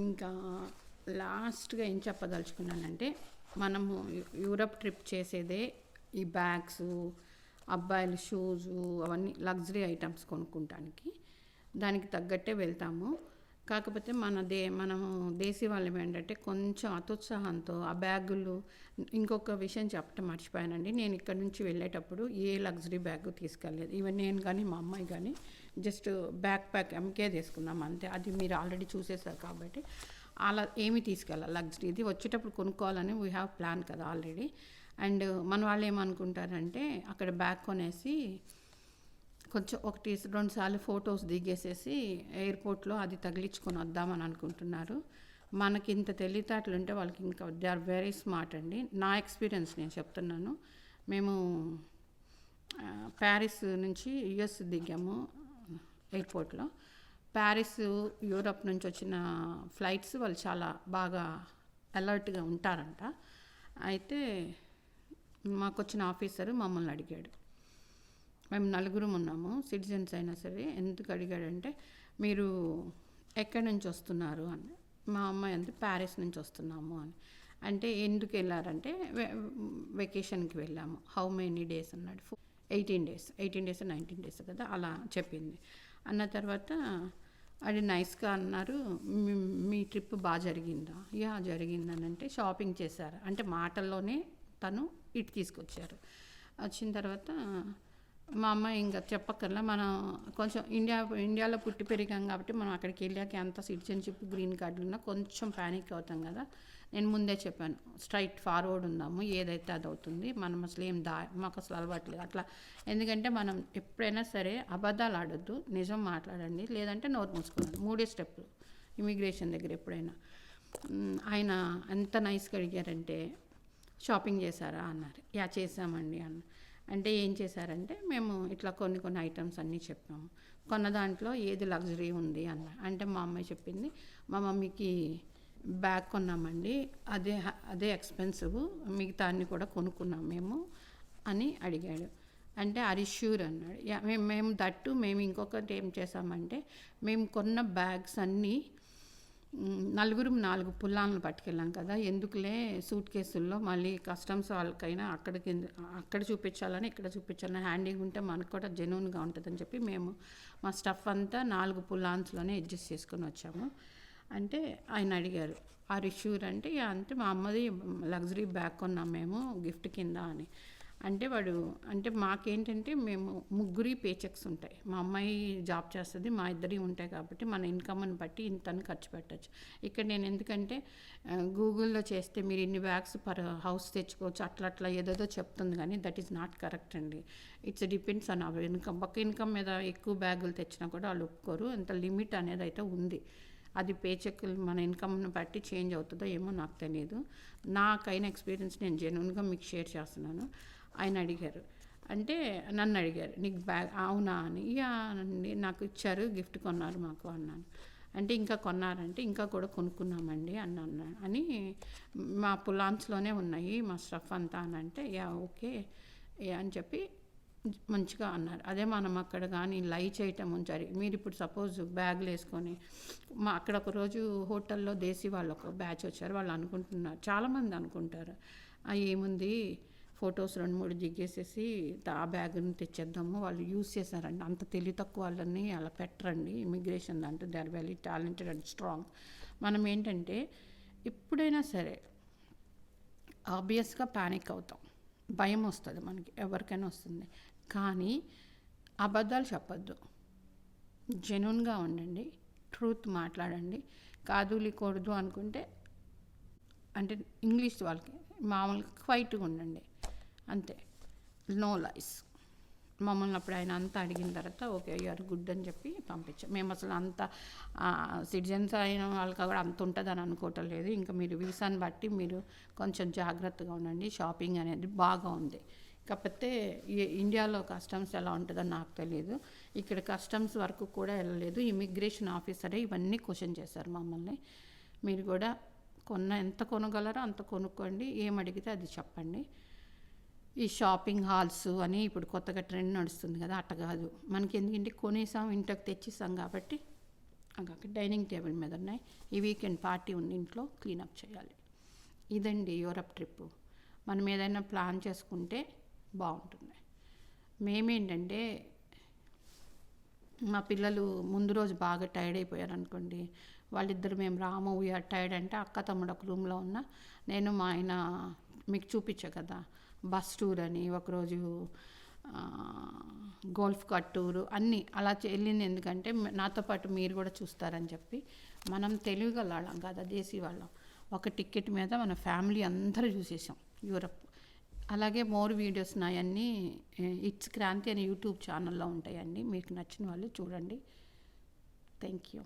ఇంకా లాస్ట్గా ఏం చెప్పదలుచుకున్నానంటే, మనము యూరప్ ట్రిప్ చేసేదే ఈ బ్యాగ్స్, అబ్బాయిల షూజు, అవన్నీ లగ్జరీ ఐటమ్స్ కొనుక్కుంటానికి. దానికి తగ్గట్టే వెళ్తాము. కాకపోతే మనము దేశీ వాళ్ళం ఏంటంటే కొంచెం అత్యుత్సాహంతో ఆ బ్యాగులు. ఇంకొక విషయం చెప్పటం మర్చిపోయానండి. నేను ఇక్కడ నుంచి వెళ్ళేటప్పుడు ఏ లగ్జరీ బ్యాగ్ తీసుకెళ్ళలేదు. ఈవెన్ నేను కానీ మా అమ్మాయి కానీ జస్ట్ బ్యాక్ ప్యాక్ ఎంకే తీసుకున్నాం అంతే. అది మీరు ఆల్రెడీ చూసేసారు కాబట్టి అలా ఏమీ తీసుకెళ్ళాలి. లగ్జరీ ఇది వచ్చేటప్పుడు కొనుక్కోవాలని వీ హ్యావ్ ప్లాన్ కదా ఆల్రెడీ. అండ్ మన వాళ్ళు ఏమనుకుంటారంటే అక్కడ బ్యాగ్ కొనేసి కొంచెం 1-2 సార్లు ఫొటోస్ దిగేసేసి ఎయిర్పోర్ట్లో అది తగిలించుకొని వద్దామని అనుకుంటున్నారు. మనకి ఇంత తెలివితేటలు ఉంటే వాళ్ళకి ఇంకా దే ఆర్ వెరీ స్మార్ట్ అండి. నా ఎక్స్పీరియన్స్ నేను చెప్తున్నాను. మేము ప్యారిస్ నుంచి యుఎస్ దిగాము ఎయిర్పోర్ట్లో. ప్యారిస్ యూరప్ నుంచి వచ్చిన ఫ్లైట్స్ వాళ్ళు చాలా బాగా అలర్ట్గా ఉంటారంట. అయితే మాకు వచ్చిన ఆఫీసరు మమ్మల్ని అడిగాడు. మేము 4 ఉన్నాము, సిటిజన్స్ అయినా సరే. ఎందుకు అడిగాడంటే, మీరు ఎక్కడి నుంచి వస్తున్నారు అని. మా అమ్మాయి అంతే ప్యారిస్ నుంచి వస్తున్నాము అని. అంటే ఎందుకు వెళ్ళారంటే వెకేషన్కి వెళ్ళాము. హౌ మెనీ డేస్ అన్నాడు. 18 డేస్ 19 డేస్ కదా అలా చెప్పింది. అన్న తర్వాత అది నైస్గా అన్నారు. మీ ట్రిప్ బాగా జరిగిందా? యా జరిగిందని. అంటే షాపింగ్ చేశారు అంటే మాటల్లోనే తను ఇటు తీసుకొచ్చారు. వచ్చిన తర్వాత మా అమ్మాయి ఇంకా చెప్పక్కర్లా, మనం కొంచెం ఇండియాలో పుట్టి పెరిగాం కాబట్టి మనం అక్కడికి వెళ్ళాక ఎంత సిటిజన్షిప్ గ్రీన్ కార్డులు ఉన్నా కొంచెం ప్యానిక్ అవుతాం కదా. నేను ముందే చెప్పాను, స్ట్రైట్ ఫార్వర్డ్ ఉందాము, ఏదైతే అది అవుతుంది. మనం అసలు మాకు అసలు అలవాట్లేదు అట్లా. ఎందుకంటే మనం ఎప్పుడైనా సరే అబద్ధాలు ఆడొద్దు, నిజం మాట్లాడండి, లేదంటే నోరు మూసుకున్నాను. 3 స్టెప్పులు ఇమిగ్రేషన్ దగ్గర ఎప్పుడైనా. ఆయన ఎంత నైస్గా అడిగారంటే, షాపింగ్ చేశారా అన్నారు. యా చేసామండి అన్న. అంటే ఏం చేశారంటే, మేము ఇట్లా కొన్ని ఐటమ్స్ అన్నీ చెప్పాము. కొన్న దాంట్లో ఏది లగ్జరీ ఉంది అన్న. అంటే మా అమ్మాయి చెప్పింది, మా మమ్మీకి బ్యాగ్ కొన్నామండి, అదే ఎక్స్పెన్సివ్, మిగతా అన్నీ కూడా కొనుక్కున్నాం మేము అని అడిగాడు. అంటే అరిష్యూర్ అన్నాడు. యా మేము ఇంకొకటి ఏం చేసామంటే, మేము కొన్న బ్యాగ్స్ అన్నీ 4 పుల్లాలను పట్టుకెళ్ళాం కదా, ఎందుకులే సూట్ కేసుల్లో మళ్ళీ కస్టమ్స్ వాళ్ళకైనా అక్కడ చూపించాలని ఇక్కడ చూపించాలని, హ్యాండీగా ఉంటే మనకు కూడా జెన్యూన్గా ఉంటుందని చెప్పి మేము మా స్టఫ్ అంతా 4 పుల్లాన్స్లోనే అడ్జస్ట్ చేసుకొని వచ్చాము. అంటే ఆయన అడిగారు, ఆర్ యు ష్యూర్ అంటే, అంటే మా అమ్మది లగ్జరీ బ్యాగ్ కొన్నాం మేము గిఫ్ట్ కింద అని. అంటే మాకేంటంటే మేము 3 పే చెక్స్ ఉంటాయి. మా అమ్మాయి జాబ్ చేస్తుంది, మా ఇద్దరి ఉంటాయి కాబట్టి మన ఇన్కమ్ని బట్టి ఇంతని ఖర్చు పెట్టచ్చు. ఇక్కడ నేను ఎందుకంటే గూగుల్లో చేస్తే మీరు ఇన్ని బ్యాగ్స్ పర్ హౌస్ తెచ్చుకోవచ్చు అట్లా ఏదేదో చెప్తుంది, కానీ దట్ ఈస్ నాట్ కరెక్ట్ అండి. It's depends on hour income. ఒక ఇన్కమ్ మీద ఎక్కువ బ్యాగులు తెచ్చినా కూడా వాళ్ళు ఒప్పుకోరు. అంత లిమిట్ అనేది అయితే ఉంది. అది పే చెక్లు మన ఇన్కమ్ని బట్టి చేంజ్ అవుతుందో ఏమో నాకు తెలియదు. నాకైన ఎక్స్పీరియన్స్ నేను జెన్యూన్గా మీకు షేర్ చేస్తున్నాను. ఆయన అడిగారు, అంటే నన్ను అడిగారు, నీకు బ్యాగ్ అవునా అని. యా అండి, నాకు ఇచ్చారు, గిఫ్ట్ కొన్నారు మాకు అన్నాను. అంటే ఇంకా కొన్నారంటే, ఇంకా కూడా కొనుక్కున్నామండి అని మా పులాన్స్లోనే ఉన్నాయి మా స్టఫ్ అంతా అని. అంటే యా ఓకే అని చెప్పి మంచిగా అన్నారు. అదే మనం అక్కడ కానీ లై చేయటం ఉంచారు. మీరు ఇప్పుడు సపోజ్ బ్యాగులు వేసుకొని అక్కడ ఒకరోజు హోటల్లో దేశీ వాళ్ళు ఒక బ్యాచ్ వచ్చారు. వాళ్ళు అనుకుంటున్నారు, చాలామంది అనుకుంటారు, ఏముంది ఫొటోస్ 2-3 దిగేసేసి ఆ బ్యాగ్ని తెచ్చేద్దాము, వాళ్ళు యూజ్ చేశారండి. అంత తెలివి తక్కువ వాళ్ళని అలా పెట్టరండి ఇమిగ్రేషన్ దాంట్లో. They are very talented and strong. మనం ఏంటంటే ఎప్పుడైనా సరే ఆబ్వియస్గా ప్యానిక్ అవుతాం, భయం వస్తుంది, మనకి ఎవరికైనా వస్తుంది. కానీ అబద్ధాలు చెప్పద్దు, జెన్యూన్గా ఉండండి, ట్రూత్ మాట్లాడండి. కాదులికూడదు అనుకుంటే అంటే ఇంగ్లీష్ వాళ్ళకి మామూలుగా క్వైట్గా ఉండండి అంతే, నో లైస్. మమ్మల్ని అప్పుడు ఆయన అంతా అడిగిన తర్వాత ఓకే యు ఆర్ గుడ్ అని చెప్పి పంపించాం. మేము అసలు అంత సిటిజన్స్ అయిన వాళ్ళకి కూడా అంత ఉంటుందని అనుకోవటం లేదు. ఇంకా మీరు వీసాని బట్టి మీరు కొంచెం జాగ్రత్తగా ఉండండి. షాపింగ్ అనేది బాగా ఉంది. కాకపోతే ఇండియాలో కస్టమ్స్ ఎలా ఉంటుందో నాకు తెలియదు. ఇక్కడ కస్టమ్స్ వరకు కూడా వెళ్ళలేదు. ఇమిగ్రేషన్ ఆఫీసరే ఇవన్నీ క్వశ్చన్ చేశారు మమ్మల్ని. మీరు కూడా ఎంత కొనగలరో అంత కొనుక్కోండి, ఏం అడిగితే అది చెప్పండి. ఈ షాపింగ్ హాల్స్ అని ఇప్పుడు కొత్తగా ట్రెండ్ నడుస్తుంది కదా, అట్ట కాదు. మనకి ఎందుకంటే కొనేసాం, ఇంటికి తెచ్చేసాం కాబట్టి అక్కడ డైనింగ్ టేబుల్ మీద ఉన్నాయి. ఈ వీకెండ్ పార్టీ ఉంది, ఇంట్లో క్లీనప్ చేయాలి. ఇదండి యూరప్ ట్రిప్. మనం ఏదైనా ప్లాన్ చేసుకుంటే బాగుంటుంది. మేమేంటంటే మా పిల్లలు ముందు రోజు బాగా టైర్డ్ అయిపోయారు అనుకోండి, వాళ్ళిద్దరు మేము రాము వీఆర్ టైర్డ్ అంటే అక్క తమ్ముడు ఒక రూమ్లో ఉన్న, నేను మా ఆయన మీకు చూపించా కదా బస్ టూర్ అని, ఒకరోజు గోల్ఫ్ కార్ట్ టూరు అన్నీ అలా వెళ్ళింది. ఎందుకంటే నాతో పాటు మీరు కూడా చూస్తారని చెప్పి. మనం తెలివిగల వాళ్ళం కదా, దేశీ వాళ్ళం. ఒక టికెట్ మీద మన ఫ్యామిలీ అందరూ చూసేసాం యూరప్. అలాగే మోర్ వీడియోస్ నాయన్నీ ఇట్స్ క్రాంతి అనే యూట్యూబ్ ఛానల్లో ఉంటాయండి, మీకు నచ్చిన వాళ్ళు చూడండి. Thank you.